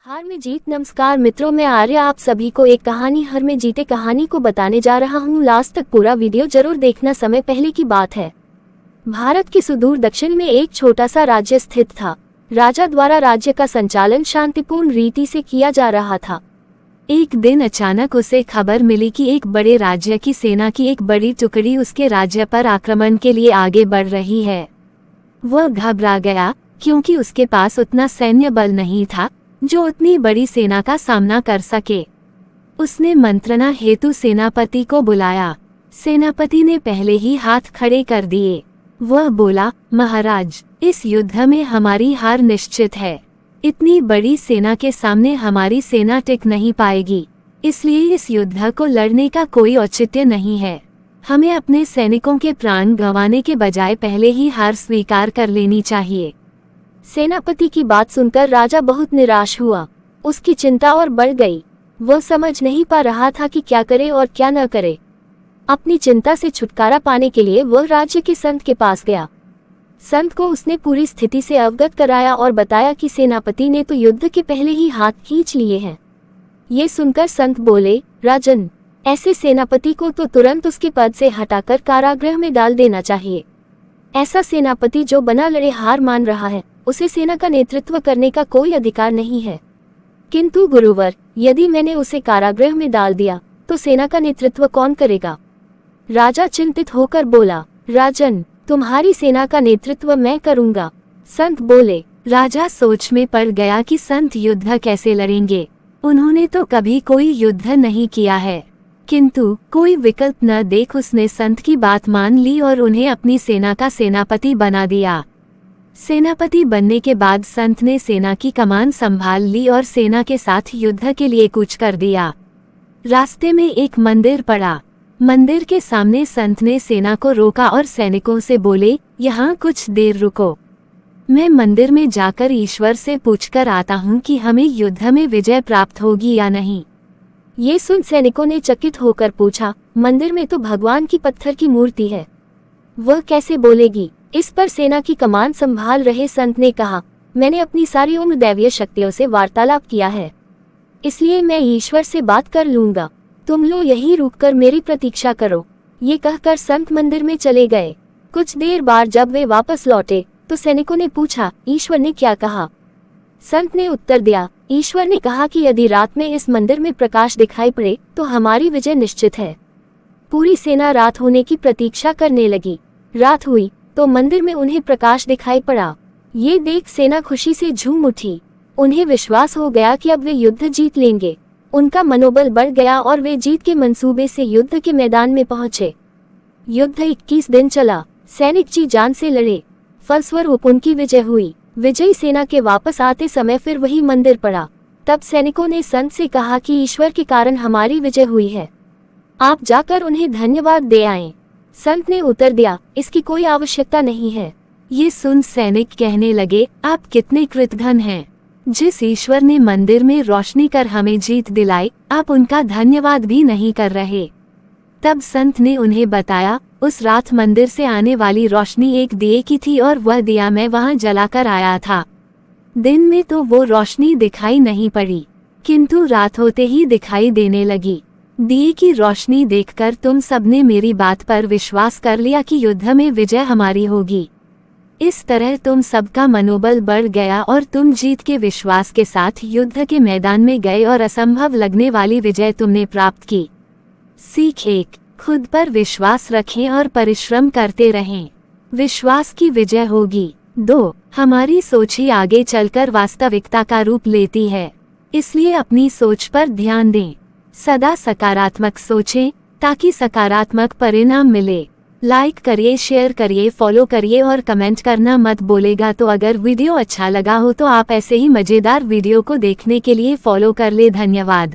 हार में जीत। नमस्कार मित्रों, मैं आर्या आप सभी को एक कहानी हार में जीते कहानी को बताने जा रहा हूँ। लास्ट तक पूरा वीडियो जरूर देखना। समय पहले की बात है। भारत के सुदूर दक्षिण में एक छोटा सा राज्य स्थित था। राजा द्वारा राज्य का संचालन शांतिपूर्ण रीति से किया जा रहा था। एक दिन अचानक उसे खबर मिली कि एक बड़े राज्य की सेना की एक बड़ी टुकड़ी उसके राज्य पर आक्रमण के लिए आगे बढ़ रही है। वह घबरा गया क्योंकि उसके पास उतना सैन्य बल नहीं था जो उतनी बड़ी सेना का सामना कर सके। उसने मंत्रणा हेतु सेनापति को बुलाया। सेनापति ने पहले ही हाथ खड़े कर दिए। वह बोला, महाराज, इस युद्ध में हमारी हार निश्चित है। इतनी बड़ी सेना के सामने हमारी सेना टिक नहीं पाएगी, इसलिए इस युद्ध को लड़ने का कोई औचित्य नहीं है। हमें अपने सैनिकों के प्राण गंवाने के बजाय पहले ही हार स्वीकार कर लेनी चाहिए। सेनापति की बात सुनकर राजा बहुत निराश हुआ। उसकी चिंता और बढ़ गई। वह समझ नहीं पा रहा था कि क्या करे और क्या न करे। अपनी चिंता से छुटकारा पाने के लिए वह राज्य के संत के पास गया। संत को उसने पूरी स्थिति से अवगत कराया और बताया कि सेनापति ने तो युद्ध के पहले ही हाथ खींच लिए हैं। ये सुनकर संत बोले, राजन, ऐसे सेनापति को तो तुरंत उसके पद से हटाकर कारागृह में डाल देना चाहिए। ऐसा सेनापति जो बना लड़े हार मान रहा है, उसे सेना का नेतृत्व करने का कोई अधिकार नहीं है। किंतु गुरुवर, यदि मैंने उसे कारागृह में डाल दिया तो सेना का नेतृत्व कौन करेगा? राजा चिंतित होकर बोला, राजन, तुम्हारी सेना का नेतृत्व मैं करूंगा। संत बोले। राजा सोच में पड़ गया कि संत युद्ध कैसे लड़ेंगे। उन्होंने तो कभी कोई युद्ध नहीं किया है। किंतु कोई विकल्प न देख उसने संत की बात मान ली और उन्हें अपनी सेना का सेनापति बना दिया। सेनापति बनने के बाद संत ने सेना की कमान संभाल ली और सेना के साथ युद्ध के लिए कूच कर दिया। रास्ते में एक मंदिर पड़ा। मंदिर के सामने संत ने सेना को रोका और सैनिकों से बोले, यहाँ कुछ देर रुको। मैं मंदिर में जाकर ईश्वर से पूछकर आता हूँ कि हमें युद्ध में विजय प्राप्त होगी या नहीं। ये सुन सैनिकों ने चकित होकर पूछा, मंदिर में तो भगवान की पत्थर की मूर्ति है, वह कैसे बोलेगी? इस पर सेना की कमान संभाल रहे संत ने कहा, मैंने अपनी सारी उम्र दैवीय शक्तियों से वार्तालाप किया है, इसलिए मैं ईश्वर से बात कर लूंगा। तुम लोग यहीं रुककर मेरी प्रतीक्षा करो। ये कहकर संत मंदिर में चले गए। कुछ देर बाद जब वे वापस लौटे तो सैनिकों ने पूछा, ईश्वर ने क्या कहा? संत ने उत्तर दिया, ईश्वर ने कहा कि यदि रात में इस मंदिर में प्रकाश दिखाई पड़े तो हमारी विजय निश्चित है। पूरी सेना रात होने की प्रतीक्षा करने लगी। रात हुई तो मंदिर में उन्हें प्रकाश दिखाई पड़ा। ये देख सेना खुशी से झूम उठी। उन्हें विश्वास हो गया कि अब वे युद्ध जीत लेंगे। उनका मनोबल बढ़ गया और वे जीत के मंसूबे से युद्ध के मैदान में पहुंचे। युद्ध 21 दिन चला। सैनिक जी जान से लड़े। फलस्वरूप उनकी विजय हुई। विजयी सेना के वापस आते समय फिर वही मंदिर पड़ा। तब सैनिकों ने संत से कहा कि ईश्वर के कारण हमारी विजय हुई है, आप जाकर उन्हें धन्यवाद दे आएं। संत ने उत्तर दिया, इसकी कोई आवश्यकता नहीं है। ये सुन सैनिक कहने लगे, आप कितने कृतघ्न हैं। जिस ईश्वर ने मंदिर में रोशनी कर हमें जीत दिलाई, आप उनका धन्यवाद भी नहीं कर रहे। तब संत ने उन्हें बताया, उस रात मंदिर से आने वाली रोशनी एक दिए की थी और वह दिया मैं वहां जलाकर आया था। दिन में तो वो रोशनी दिखाई नहीं पड़ी, किंतु रात होते ही दिखाई देने लगी। दिए की रोशनी देखकर तुम सबने मेरी बात पर विश्वास कर लिया कि युद्ध में विजय हमारी होगी। इस तरह तुम सबका मनोबल बढ़ गया और तुम जीत के विश्वास के साथ युद्ध के मैदान में गए और असंभव लगने वाली विजय तुमने प्राप्त की। सीख 1, खुद पर विश्वास रखें और परिश्रम करते रहें, विश्वास की विजय होगी। 2, हमारी सोच ही आगे चलकर वास्तविकता का रूप लेती है, इसलिए अपनी सोच पर ध्यान दें। सदा सकारात्मक सोचें ताकि सकारात्मक परिणाम मिले। लाइक करिए, शेयर करिए, फॉलो करिए और कमेंट करना मत बोलेगा। तो अगर वीडियो अच्छा लगा हो तो आप ऐसे ही मजेदार वीडियो को देखने के लिए फॉलो कर ले। धन्यवाद।